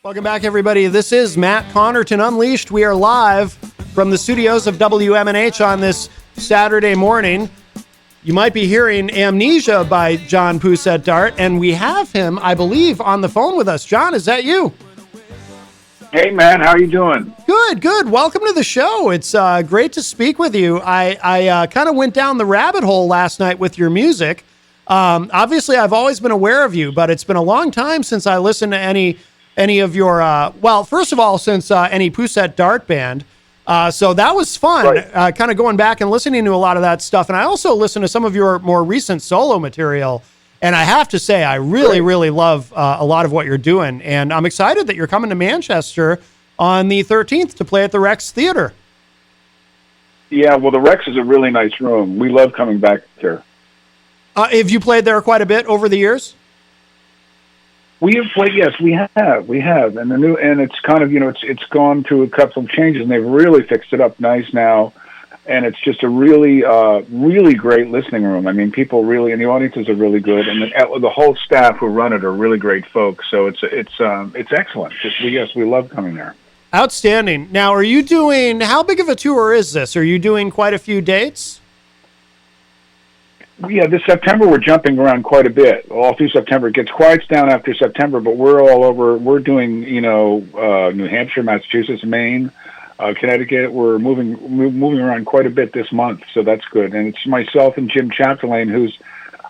Welcome back, everybody. This is Matt Connarton Unleashed. We are live from the studios of WMNH on this Saturday morning. You might be hearing Amnesia by John Pousette-Dart, and we have him, I believe, on the phone with us. John, is that you? Hey, man, how are you doing? Good. Welcome to the show. It's great to speak with you. I kind of went down the rabbit hole last night with your music. Obviously, I've always been aware of you, but it's been a long time since I listened to any of your, first of all, since any Pousette-Dart band. So that was fun, right. Kind of going back and listening to a lot of that stuff. And I also listened to some of your more recent solo material. And I have to say, I really love a lot of what you're doing. And I'm excited that you're coming to Manchester on the 13th to play at the Rex Theater. Yeah, well, the Rex is a really nice room. We love coming back there. Have you played there quite a bit over the years? We have played, yes, we have, and it's kind of, it's gone through a couple of changes, and they've really fixed it up nice now, and it's just a really, really great listening room. I mean, people really, and the audiences are really good, and the whole staff who run it are really great folks. So it's excellent. We love coming there. Outstanding. Now, are you doing? How big of a tour is this? Are you doing quite a few dates? Yeah, this September we're jumping around quite a bit. All through September, it gets quiets down after September, but we're all over. We're doing, New Hampshire, Massachusetts, Maine, Connecticut. We're moving around quite a bit this month, so that's good. And it's myself and Jim Chapdelaine, who's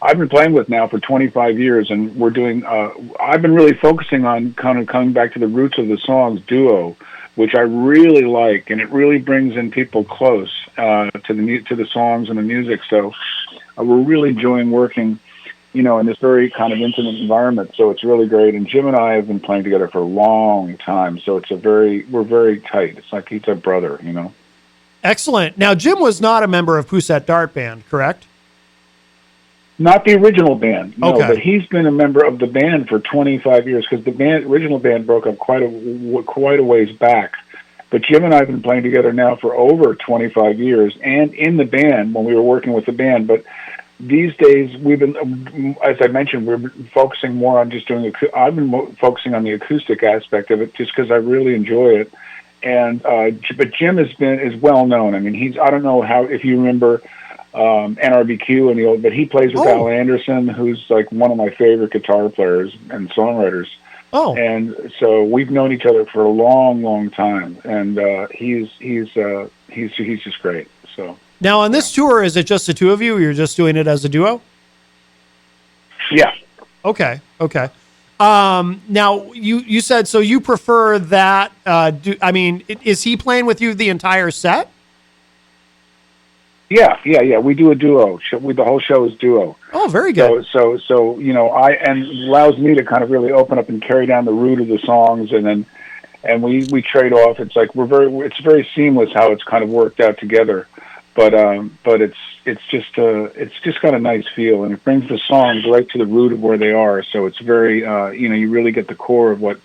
I've been playing with now for 25 years, and we're doing. I've been really focusing on kind of coming back to the roots of the songs duo, which I really like, and it really brings in people close to the songs and the music. So. We're really enjoying working, in this very kind of intimate environment. So it's really great. And Jim and I have been playing together for a long time. So we're very tight. It's like he's a brother, Excellent. Now, Jim was not a member of Pousette-Dart band, correct? Not the original band, no. Okay. But he's been a member of the band for 25 years because the original band broke up quite a ways back. But Jim and I have been playing together now for over 25 years, and in the band when we were working with the band. But these days, we've been, as I mentioned, we're focusing more on just doing. I've been focusing on the acoustic aspect of it, just because I really enjoy it. And but Jim is well known. I mean, I don't know if you remember NRBQ but he plays with Al Anderson, who's like one of my favorite guitar players and songwriters. Oh, and so we've known each other for a long, long time, and he's just great. So now on this tour, is it just the two of you? Or you're just doing it as a duo? Yeah. Okay. Now you said so you prefer that. Is he playing with you the entire set? Yeah. We do a duo. The whole show is duo. Oh, very good. So and allows me to kind of really open up and carry down the root of the songs, and we trade off. It's like it's very seamless how it's kind of worked out together. But it's just got a nice feel, and it brings the songs right to the root of where they are. So it's very you really get the core of what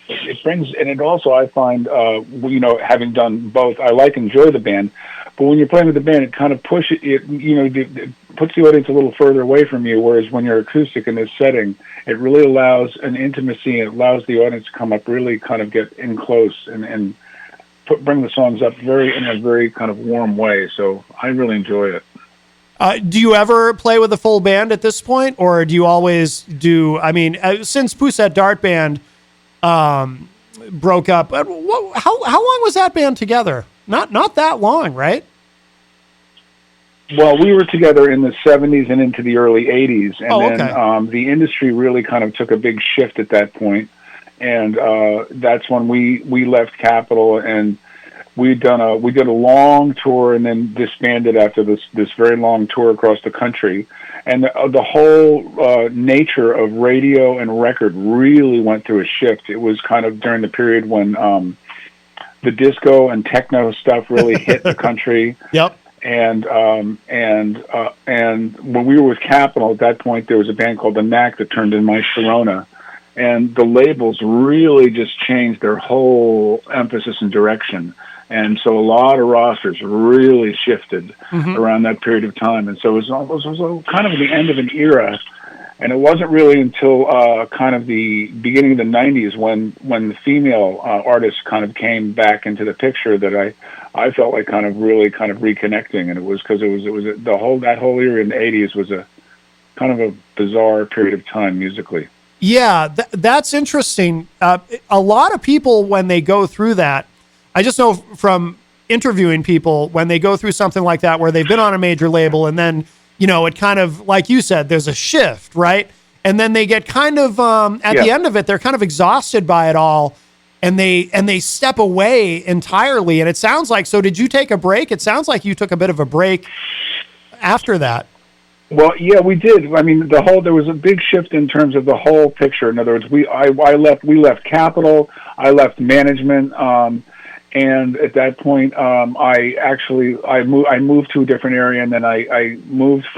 it brings, and it also I find having done both, I enjoy the band. But when you're playing with the band, it kind of pushes it. It puts the audience a little further away from you. Whereas when you're acoustic in this setting, it really allows an intimacy. It allows the audience to come up, really kind of get in close and bring the songs up in a very kind of warm way. So I really enjoy it. Do you ever play with a full band at this point, or do you always do? I mean, since Pousette-Dart band broke up, how long was that band together? Not that long, right? Well, we were together in the 70s and into the early 80s, and then the industry really kind of took a big shift at that point, and that's when we left Capitol, and we did a long tour, and then disbanded after this very long tour across the country, and the whole nature of radio and record really went through a shift. It was kind of during the period when the disco and techno stuff really hit the country. Yep. And when we were with Capitol at that point, there was a band called The Knack that turned in my Sharona, and the labels really just changed their whole emphasis and direction. And so a lot of rosters really shifted around that period of time. And so it was kind of the end of an era. And it wasn't really until kind of the beginning of the '90s when the female artists kind of came back into the picture that I felt like kind of really kind of reconnecting, and it was because it was that whole era in the '80s was a kind of a bizarre period of time musically. Yeah, that's interesting. A lot of people, when they go through that, I just know from interviewing people, when they go through something like that, where they've been on a major label and then, it kind of, like you said, there's a shift, right? And then they get kind of, at the end of it, they're kind of exhausted by it all, and they step away entirely. And it sounds like, so did you take a break? It sounds like you took a bit of a break after that. Well, yeah, we did. I mean, there was a big shift in terms of the whole picture. In other words, we left Capitol, I left management, and at that point, I moved to a different area, and then I lived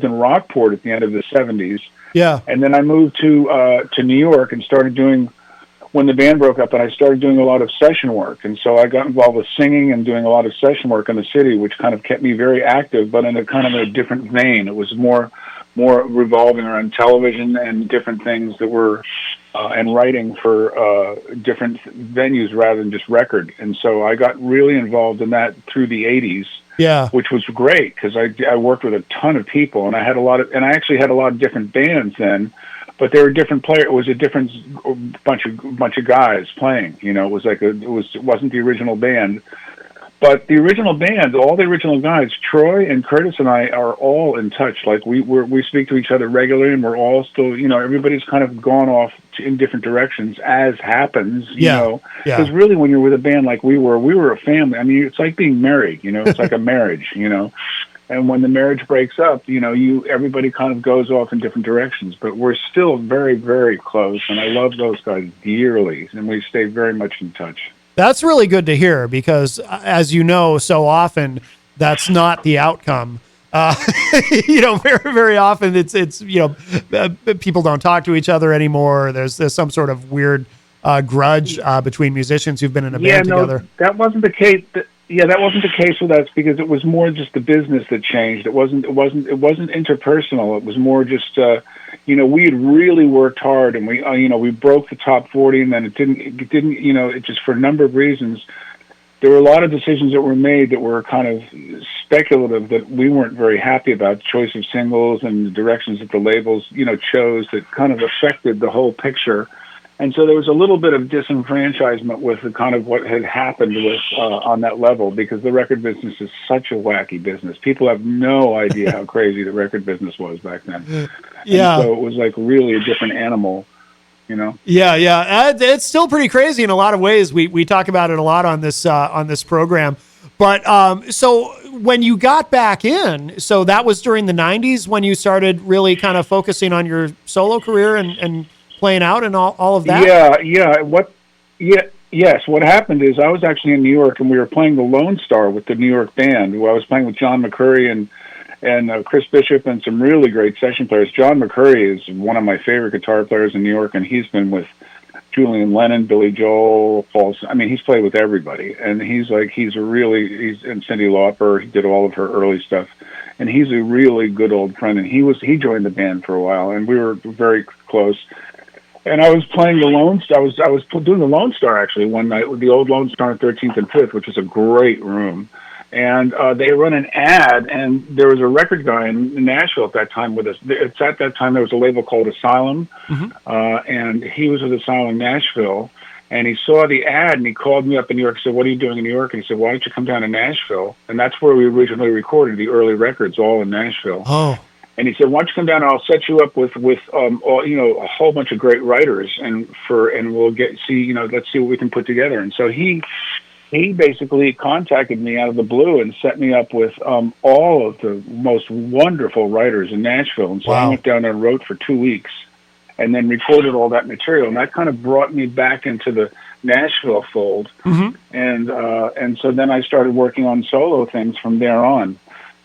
in Rockport at the end of the '70s. Yeah. And then I moved to New York and started doing, when the band broke up, and I started doing a lot of session work. And so I got involved with singing and doing a lot of session work in the city, which kind of kept me very active, but in a kind of a different vein. It was more revolving around television and different things that were, and writing for different venues rather than just record. And so I got really involved in that through the '80s. Yeah, which was great because I worked with a ton of people, and I actually had a lot of different bands then, but they were different players. It was a different bunch of guys playing. It wasn't the original band, but the original band, all the original guys, Troy and Curtis and I are all in touch. Like we speak to each other regularly, and we're all still, everybody's kind of gone off in different directions, as happens, because really when you're with a band like we were a family. I mean, it's like being married, it's like a marriage, and when the marriage breaks up, everybody kind of goes off in different directions, but we're still very, very close, and I love those guys dearly, and we stay very much in touch. That's really good to hear because, as you know, so often that's not the outcome. Very, very often it's people don't talk to each other anymore. There's some sort of weird grudge between musicians who've been in a band together. That wasn't the case. That wasn't the case with us because it was more just the business that changed. It wasn't interpersonal. It was more just we had really worked hard, and we broke the top 40, and then it didn't just for a number of reasons. There were a lot of decisions that were made that were kind of speculative that we weren't very happy about, the choice of singles and the directions that the labels, chose that kind of affected the whole picture. And so there was a little bit of disenfranchisement with the kind of what had happened with on that level, because the record business is such a wacky business. People have no idea how crazy the record business was back then. Yeah. And so it was like really a different animal. Yeah. It's still pretty crazy in a lot of ways. We talk about it a lot on this program. But so when you got back in, so that was during the '90s when you started really kind of focusing on your solo career and playing out and all of that. Yes. What happened is I was actually in New York, and we were playing the Lone Star with the New York band. I was playing with John McCurry and Chris Bishop and some really great session players. John McCurry is one of my favorite guitar players in New York, and he's been with Julian Lennon, Billy Joel, Paul. I mean, he's played with everybody, and he's and Cyndi Lauper. He did all of her early stuff, and he's a really good old friend. And he joined the band for a while, and we were very close. And I was playing the Lone Star. I was doing the Lone Star actually one night with the old Lone Star on 13th and 5th, which is a great room. And they run an ad, and there was a record guy in Nashville at that time with us. At that time, there was a label called Asylum, and he was with Asylum Nashville, and he saw the ad, and he called me up in New York and said, "What are you doing in New York?" And he said, "Why don't you come down to Nashville?" And that's where we originally recorded the early records, all in Nashville. Oh. And he said, "Why don't you come down and I'll set you up with a whole bunch of great writers, and we'll let's see what we can put together." And so he basically contacted me out of the blue and set me up with all of the most wonderful writers in Nashville. And so I went down there and wrote for 2 weeks, and then recorded all that material. And that kind of brought me back into the Nashville fold. Mm-hmm. And so then I started working on solo things from there on.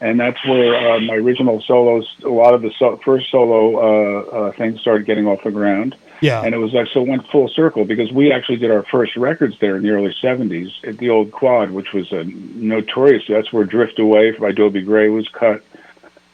And that's where my original solos, a lot of the first solo things started getting off the ground. Yeah. And it was so it went full circle because we actually did our first records there in the early 70s at the old Quad, which was a notorious. That's where Drift Away by Dobie Gray was cut.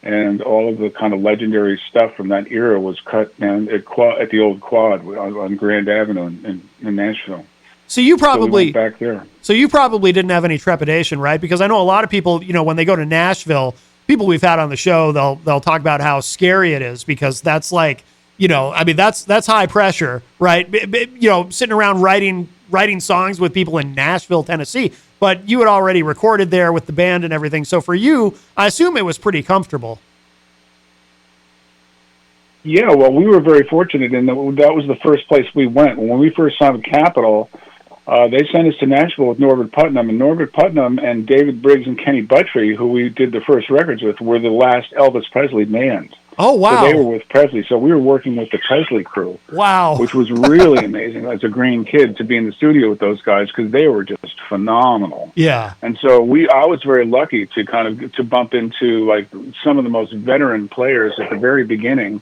and all of the kind of legendary stuff from that era was cut down at the old Quad on Grand Avenue in Nashville. So you So we probably went back there. So you probably didn't have any trepidation, right? Because I know a lot of people, when they go to Nashville, people we've had on the show, they'll talk about how scary it is because that's like, that's high pressure, right? Sitting around writing songs with people in Nashville, Tennessee, but you had already recorded there with the band and everything. So for you, I assume it was pretty comfortable. Yeah, well, we were very fortunate in that was the first place we went. When we first signed with Capitol, they sent us to Nashville with Norbert Putnam, and Norbert Putnam and David Briggs and Kenny Buttry, who we did the first records with, were the last Elvis Presley band. Oh, wow. So they were with Presley, so we were working with the Presley crew. Wow. Which was really amazing as a green kid to be in the studio with those guys because they were just phenomenal. Yeah. And so I was very lucky to bump into like some of the most veteran players at the very beginning.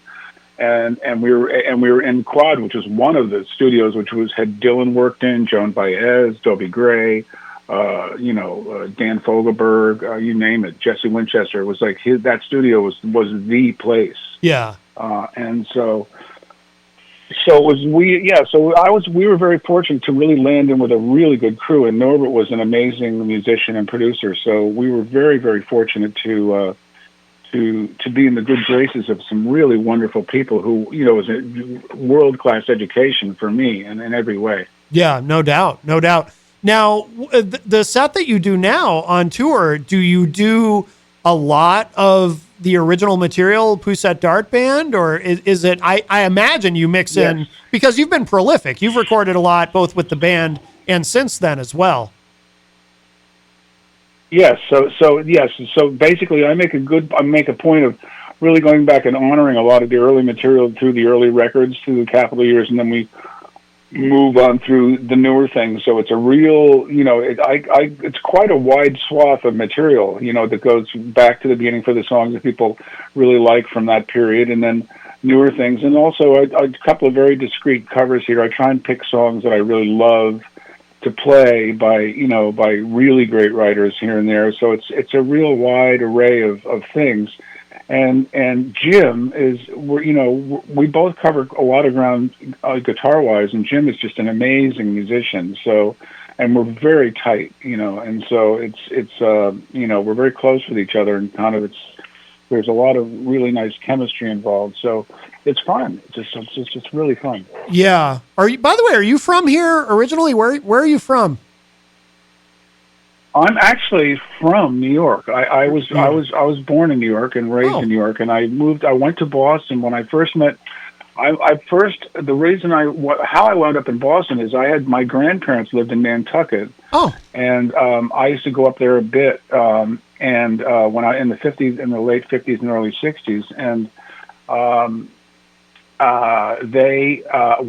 And we were in Quad, which was one of the studios, had Dylan worked in, Joan Baez, Dobie Gray, Dan Fogelberg, you name it, Jesse Winchester. It was like that studio was the place. Yeah. And so we were very fortunate to really land in with a really good crew, and Norbert was an amazing musician and producer. So we were very, very fortunate to be in the good graces of some really wonderful people who, was a world-class education for me in every way. Yeah, no doubt. Now, the set that you do now on tour, do you do a lot of the original material Pousette-Dart band, or is it, I imagine you mix in, because you've been prolific. You've recorded a lot, both with the band and since then as well. Yes. So basically I make a point of really going back and honoring a lot of the early material through the early records, through the Capitol years, and then we move on through the newer things. So it's a real, it's quite a wide swath of material, that goes back to the beginning for the songs that people really like from that period, and then newer things. And also a couple of very discreet covers here. I try and pick songs that I really love to play by really great writers here and there. So it's a real wide array of things. And Jim we both cover a lot of ground guitar wise, and Jim is just an amazing musician. So, and we're very tight, and so it's we're very close with each other, and there's a lot of really nice chemistry involved. So it's fun. It's just really fun. Yeah. By the way, are you from here originally? Where are you from? I'm actually from New York. I was born in New York and raised in New York, and I went to Boston when I first met. The reason how I wound up in Boston is my grandparents lived in Nantucket. Oh. And I used to go up there a bit, and when in the late 50s and early 60s, and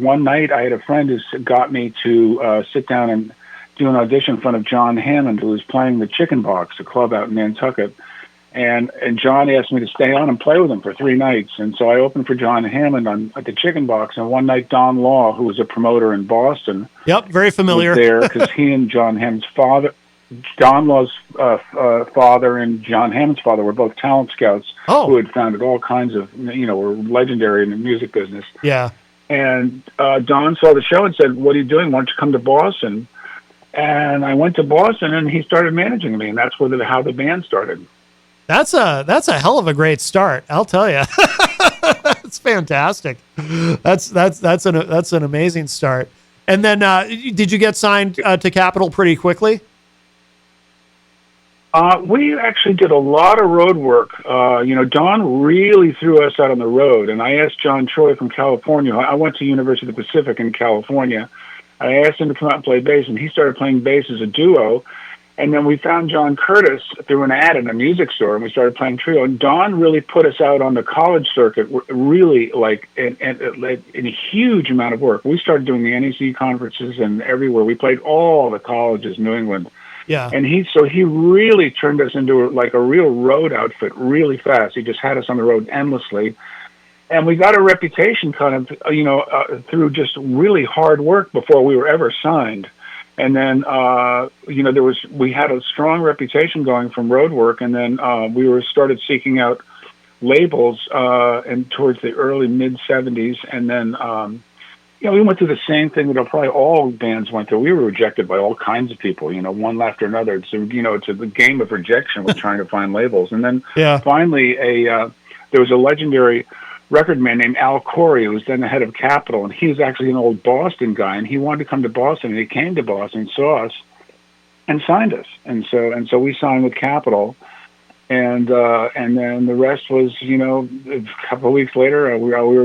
one night I had a friend who got me to sit down and do an audition in front of John Hammond, who was playing the Chicken Box, a club out in Nantucket. And John asked me to stay on and play with him for 3 nights. And so I opened for John Hammond at the Chicken Box. And one night, Don Law, who was a promoter in Boston, very familiar, was there because he and John Hammond's father, Don Law's father and John Hammond's father were both talent scouts who had founded all kinds of, were legendary in the music business. Yeah. And Don saw the show and said, "What are you doing? Why don't you come to Boston?" And I went to Boston, and he started managing me, and that's how the band started. That's a hell of a great start, I'll tell you. That's fantastic. That's an amazing start. And then, did you get signed to Capitol pretty quickly? We actually did a lot of road work. Don really threw us out on the road, and I asked John Troy from California. I went to University of the Pacific in California. I asked him to come out and play bass, and he started playing bass as a duo. And then we found John Curtis through an ad in a music store, and we started playing trio. And Don really put us out on the college circuit, really in a huge amount of work. We started doing the NEC conferences and everywhere. We played all the colleges in New England. Yeah. And he really turned us into like a real road outfit really fast. He just had us on the road endlessly. And we got a reputation through just really hard work before we were ever signed. And then, we had a strong reputation going from road work. And then we started seeking out labels, and towards the early mid '70s, and then we went through the same thing that probably all bands went through. We were rejected by all kinds of people, one after another. It's it's a game of rejection with trying to find labels, and then finally there was a legendary record man named Al Corey, who was then the head of Capitol, and he was actually an old Boston guy, and he wanted to come to Boston, and he came to Boston, saw us, and signed us, and so we signed with Capitol. And then the rest was, a couple of weeks later,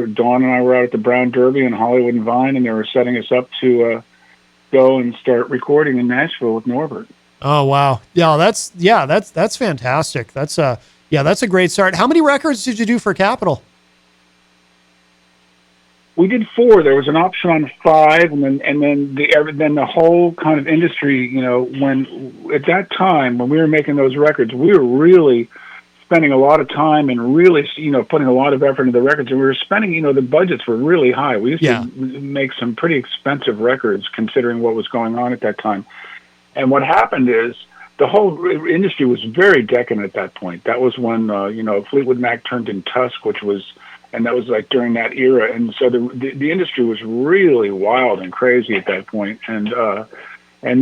Dawn and I were out at the Brown Derby in Hollywood and Vine, and they were setting us up to go and start recording in Nashville with Norbert. Oh wow, that's fantastic. That's a great start. How many records did you do for Capitol? We did 4. There was an option on 5, and then the whole kind of industry. When at that time when we were making those records, we were really spending a lot of time and really putting a lot of effort into the records, and we were spending the budgets were really high. We used to make some pretty expensive records considering what was going on at that time. And what happened is the whole industry was very decadent at that point. That was when Fleetwood Mac turned in Tusk, and that was like during that era, and so the industry was really wild and crazy at that point. And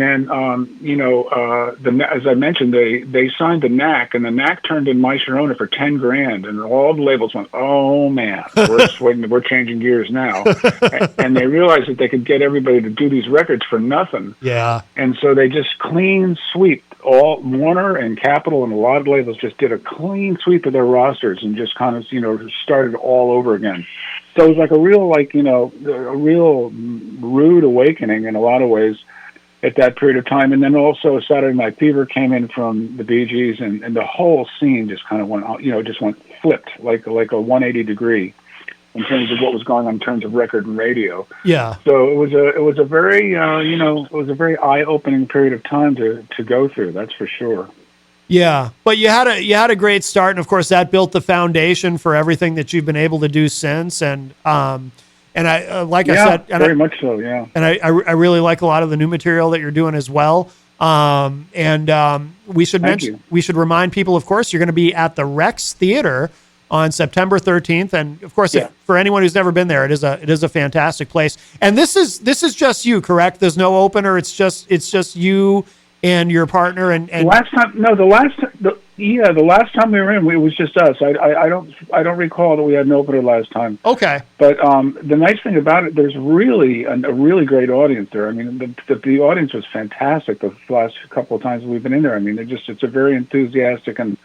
then as I mentioned, they signed the Knack, and the Knack turned in My Sharona for $10,000, and all the labels went, "Oh man, we're changing gears now," and they realized that they could get everybody to do these records for nothing. Yeah, and so they just clean sweep. All Warner and Capitol and a lot of labels just did a clean sweep of their rosters and just kind of started all over again. So it was like a real rude awakening in a lot of ways at that period of time. And then also Saturday Night Fever came in from the Bee Gees, and the whole scene just kind of went flipped like a 180 degree in terms of what was going on in terms of record and radio. Yeah. So it was a very eye-opening period of time to go through. That's for sure. Yeah, but you had a great start, and of course that built the foundation for everything that you've been able to do since. And I said, very much so. Yeah. And I really like a lot of the new material that you're doing as well. We should remind people, of course, you're going to be at the Rex Theater on September 13th, and of course, for anyone who's never been there, it is a fantastic place. And this is just you, correct? There's no opener. It's just you and your partner. And the last time we were in, it was just us. I don't recall that we had an opener last time. Okay. But the nice thing about it, there's really a really great audience there. I mean, the audience was fantastic the last couple of times we've been in there. I mean, it's a very enthusiastic and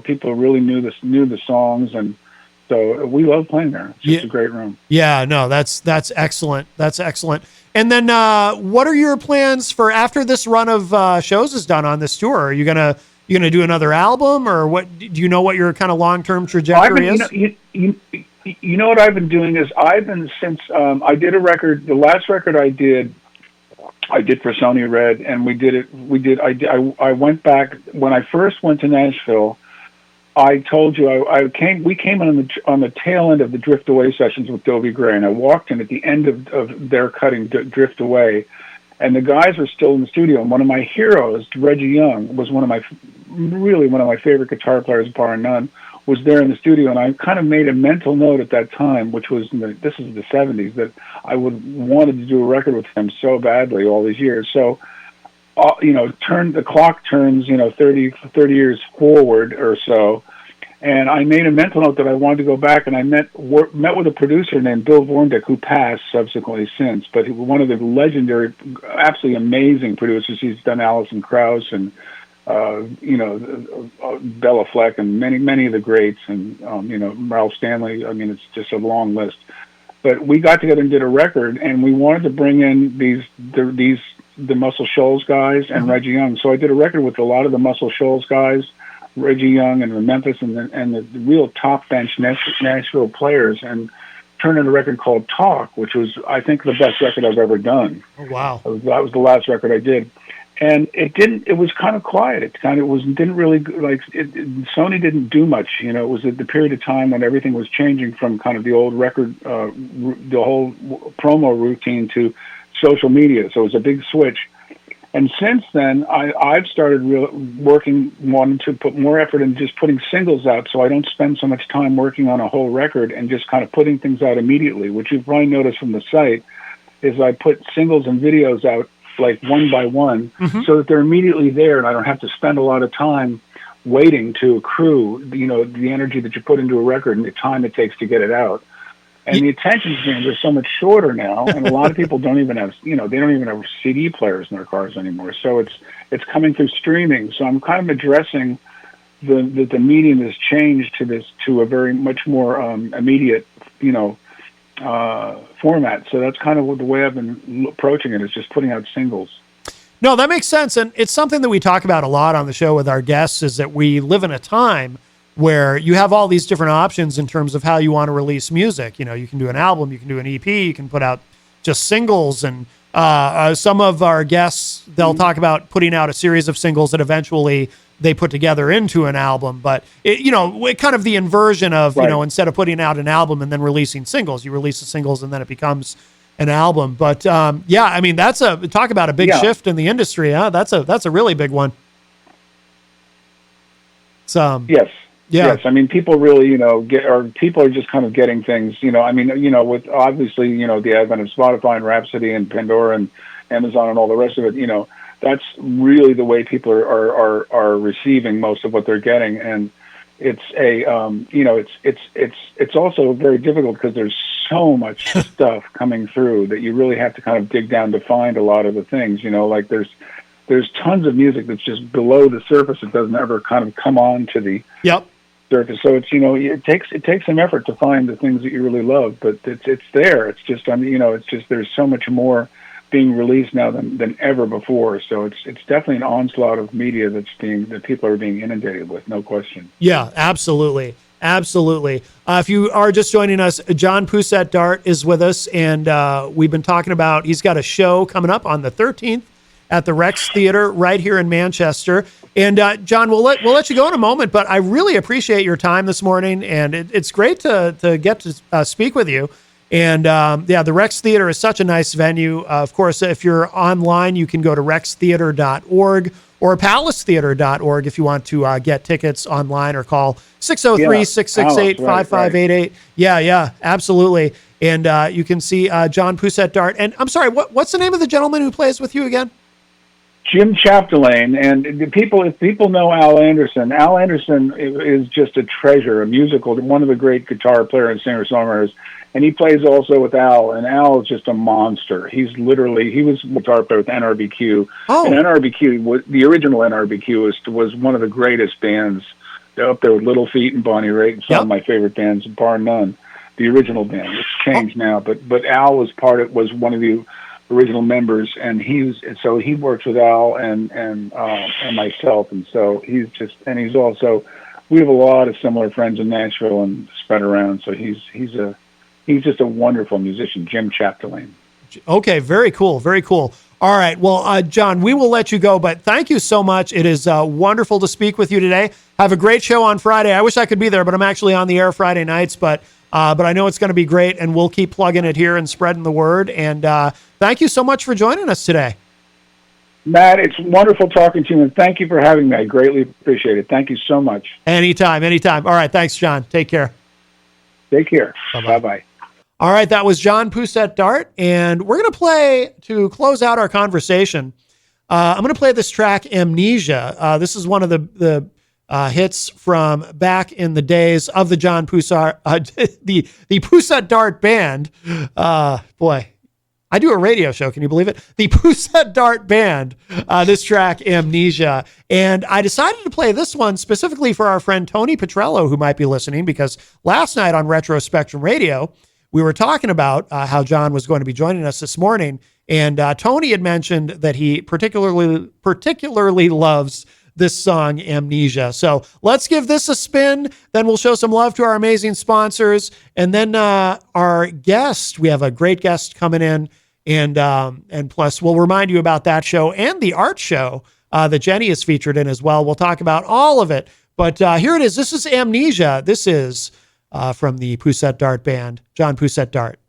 people really knew the songs, and so we love playing there. It's just a great room. Yeah, no, that's excellent. That's excellent. And then, what are your plans for after this run of shows is done on this tour? Are you gonna do another album, or what? Do you know what your kind of long-term trajectory is? You know what I've been doing is I did a record. The last record I did for Sony Red, and I went back when I first went to Nashville. I told you we came on the tail end of the Drift Away sessions with Dobie Gray, and I walked in at the end of their cutting Drift Away, and the guys were still in the studio. And one of my heroes, Reggie Young, was one of my favorite guitar players, bar none, was there in the studio. And I kind of made a mental note at that time, which was this is the '70s, that I wanted to do a record with him so badly all these years. So, the clock turns 30 years forward or so, and I made a mental note that I wanted to go back, and I met with a producer named Bill Vorndek, who passed subsequently since, but he was one of the legendary, absolutely amazing producers. He's done Alison Krauss and Bella Fleck and many of the greats, and Ralph Stanley. I mean, it's just a long list. But we got together and did a record, and we wanted to bring in the Muscle Shoals guys and Reggie Young. So I did a record with a lot of the Muscle Shoals guys, Reggie Young and the Memphis and the real top bench Nashville players, and turned in a record called Talk, which was, I think, the best record I've ever done. Oh, wow. That was the last record I did. And it was kind of quiet. Sony didn't do much. It was at the period of time when everything was changing from kind of the old record, the whole promo routine to social media. So it was a big switch. And since then, I've started wanting to put more effort in just putting singles out, so I don't spend so much time working on a whole record and just kind of putting things out immediately. Which you've probably noticed from the site is I put singles and videos out like one by one, so that they're immediately there, and I don't have to spend a lot of time waiting to accrue, the energy that you put into a record and the time it takes to get it out. And the attention spans are so much shorter now, and a lot of people don't even have, they don't even have CD players in their cars anymore. So it's coming through streaming. So I'm kind of addressing the medium has changed to a very much more immediate, format. So that's kind of the way I've been approaching it, is just putting out singles. No, that makes sense. And it's something that we talk about a lot on the show with our guests, is that we live in a time where you have all these different options in terms of how you want to release music. You can do an album, you can do an EP, you can put out just singles. And some of our guests, they'll talk about putting out a series of singles that eventually they put together into an album. But it kind of the inversion of, right. Instead of putting out an album and then releasing singles, you release the singles and then it becomes an album. But that's talk about a big shift in the industry. Huh? That's a really big one. Yes. Yeah. Yes, I mean, people really, people are just kind of getting things, with obviously, the advent of Spotify and Rhapsody and Pandora and Amazon and all the rest of it, that's really the way people are receiving most of what they're getting. And it's it's also very difficult because there's so much stuff coming through that you really have to kind of dig down to find a lot of the things, like there's tons of music that's just below the surface. It doesn't ever kind of come on to the surface. So it's, it takes some effort to find the things that you really love, but it's there. It's just, it's just, there's so much more being released now than ever before. So it's definitely an onslaught of media that people are being inundated with, no question. Yeah, absolutely. Absolutely. If you are just joining us, John Pousette-Dart is with us, and we've been talking about, he's got a show coming up on the 13th at the Rex Theater right here in Manchester. And John, we'll let you go in a moment, but I really appreciate your time this morning, and it's great to get to speak with you. And the Rex Theater is such a nice venue. Of course, if you're online, you can go to rextheater.org or palacetheater.org if you want to get tickets online, or call 603-668-5588. Yeah, absolutely. And you can see John Pousette-Dart. And I'm sorry, what's the name of the gentleman who plays with you again? Jim Chapdelaine. And if people know Al Anderson is just a treasure, a musical, one of the great guitar players and singer-songwriters. And he plays also with Al, and Al is just a monster. He was a guitar player with NRBQ. Oh. And NRBQ, the original NRBQ was one of the greatest bands. They're up there with Little Feat and Bonnie Raitt, and some of my favorite bands, bar none. The original band. It's changed now, but Al was one of the original members, and he works with Al and myself, and so he's also, we have a lot of similar friends in Nashville and spread around. So he's just a wonderful musician, Jim Chapdelaine. Okay, very cool, very cool. All right, well, John, we will let you go, but thank you so much. It is wonderful to speak with you today. Have a great show on Friday. I wish I could be there, but I'm actually on the air Friday nights, but I know it's going to be great, and we'll keep plugging it here and spreading the word. And thank you so much for joining us today. Matt, it's wonderful talking to you, and thank you for having me. I greatly appreciate it. Thank you so much. Anytime. All right, thanks, John. Take care. Take care. Bye-bye. All right, that was John Pousette-Dart, and we're going to play, to close out our conversation, I'm going to play this track, Amnesia. This is one of the hits from back in the days of the John the Pousette-Dart band. Boy, I do a radio show. Can you believe it? The Pousette-Dart band, this track, Amnesia. And I decided to play this one specifically for our friend Tony Petrello, who might be listening, because last night on Retro Spectrum Radio, we were talking about how John was going to be joining us this morning. And Tony had mentioned that he particularly loves this song, Amnesia. So let's give this a spin. Then we'll show some love to our amazing sponsors. And then our guest, we have a great guest coming in. And plus, we'll remind you about that show and the art show that Jenny is featured in as well. We'll talk about all of it. But here it is. This is Amnesia. This is from the Pousette-Dart band, John Pousette-Dart.